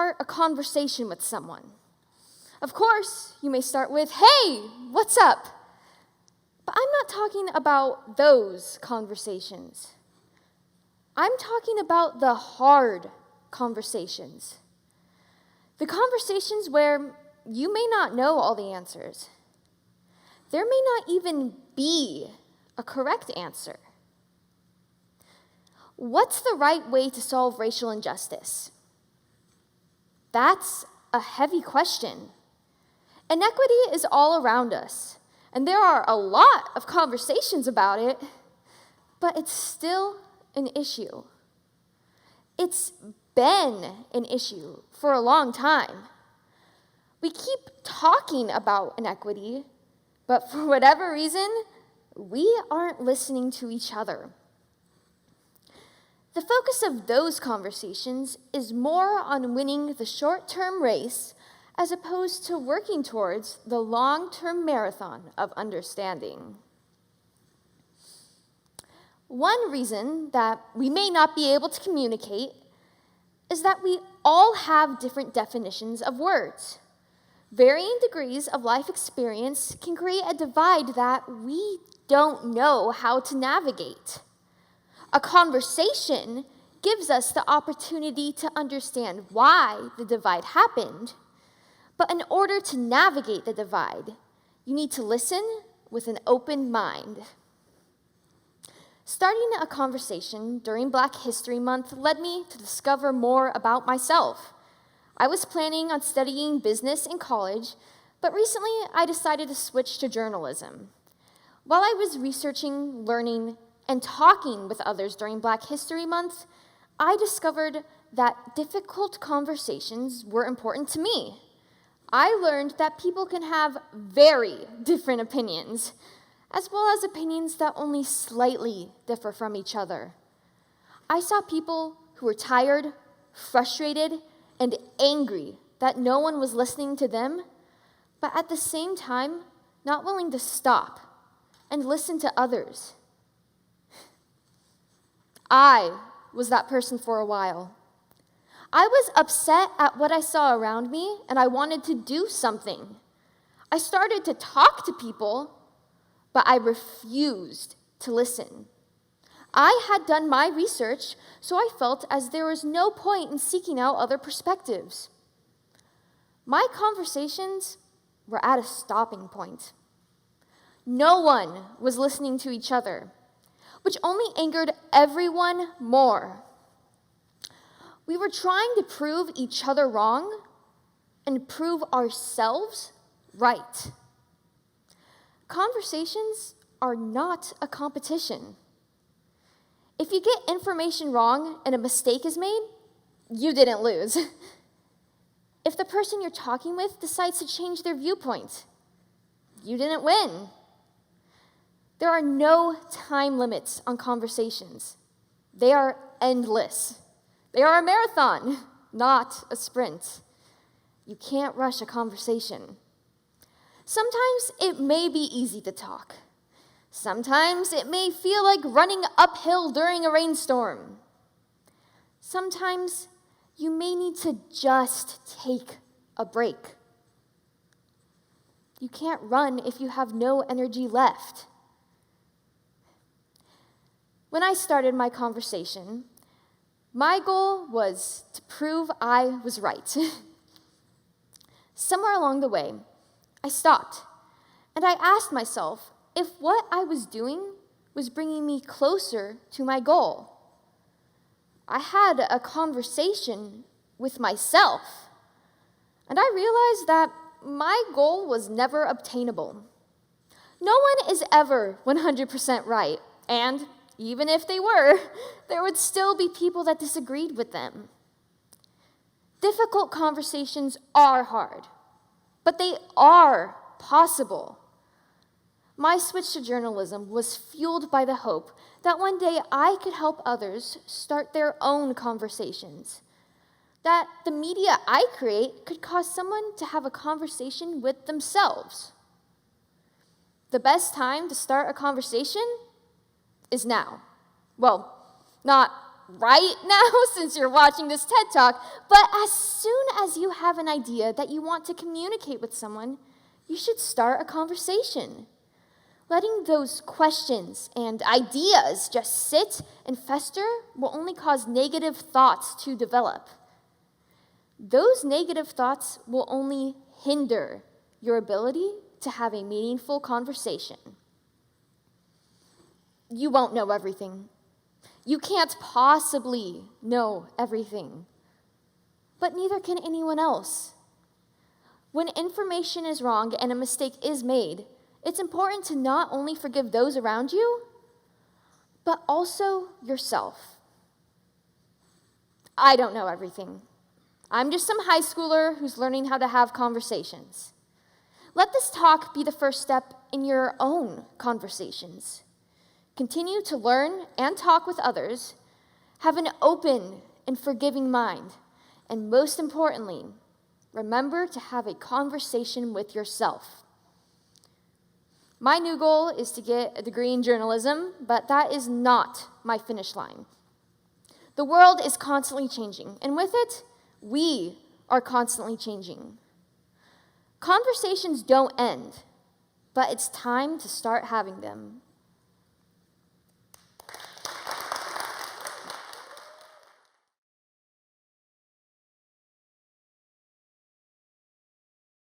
start a conversation with someone. Of course, you may start with, "Hey, what's up?" But I'm not talking about those conversations. I'm talking about the hard conversations. The conversations where you may not know all the answers. There may not even be a correct answer. What's the right way to solve racial injustice? That's a heavy question. Inequity is all around us, and there are a lot of conversations about it, but it's still an issue. It's been an issue for a long time. We keep talking about inequity, but for whatever reason, we aren't listening to each other. The focus of those conversations is more on winning the short-term race as opposed to working towards the long-term marathon of understanding. One reason that we may not be able to communicate is that we all have different definitions of words. Varying degrees of life experience can create a divide that we don't know how to navigate. A conversation gives us the opportunity to understand why the divide happened, but in order to navigate the divide, you need to listen with an open mind. Starting a conversation during Black History Month led me to discover more about myself. I was planning on studying business in college, but recently I decided to switch to journalism. While I was researching, learning, and talking with others during Black History Month, I discovered that difficult conversations were important to me. I learned that people can have very different opinions, as well as opinions that only slightly differ from each other. I saw people who were tired, frustrated, and angry that no one was listening to them, but at the same time, not willing to stop and listen to others. I was that person for a while. I was upset at what I saw around me, and I wanted to do something. I started to talk to people, but I refused to listen. I had done my research, so I felt as there was no point in seeking out other perspectives. My conversations were at a stopping point. No one was listening to each other, which only angered everyone more. We were trying to prove each other wrong and prove ourselves right. Conversations are not a competition. If you get information wrong and a mistake is made, you didn't lose. If the person you're talking with decides to change their viewpoint, you didn't win. There are no time limits on conversations. They are endless. They are a marathon, not a sprint. You can't rush a conversation. Sometimes it may be easy to talk. Sometimes it may feel like running uphill during a rainstorm. Sometimes you may need to just take a break. You can't run if you have no energy left. When I started my conversation, my goal was to prove I was right. Somewhere along the way, I stopped, and I asked myself if what I was doing was bringing me closer to my goal. I had a conversation with myself, and I realized that my goal was never obtainable. No one is ever 100% right, and even if they were, there would still be people that disagreed with them. Difficult conversations are hard, but they are possible. My switch to journalism was fueled by the hope that one day I could help others start their own conversations, that the media I create could cause someone to have a conversation with themselves. The best time to start a conversation is now. Well, not right now since you're watching this TED Talk, but as soon as you have an idea that you want to communicate with someone, you should start a conversation. Letting those questions and ideas just sit and fester will only cause negative thoughts to develop. Those negative thoughts will only hinder your ability to have a meaningful conversation. You won't know everything. You can't possibly know everything. But neither can anyone else. When information is wrong and a mistake is made, it's important to not only forgive those around you, but also yourself. I don't know everything. I'm just some high schooler who's learning how to have conversations. Let this talk be the first step in your own conversations. Continue to learn and talk with others, have an open and forgiving mind, and most importantly, remember to have a conversation with yourself. My new goal is to get a degree in journalism, but that is not my finish line. The world is constantly changing, and with it, we are constantly changing. Conversations don't end, but it's time to start having them.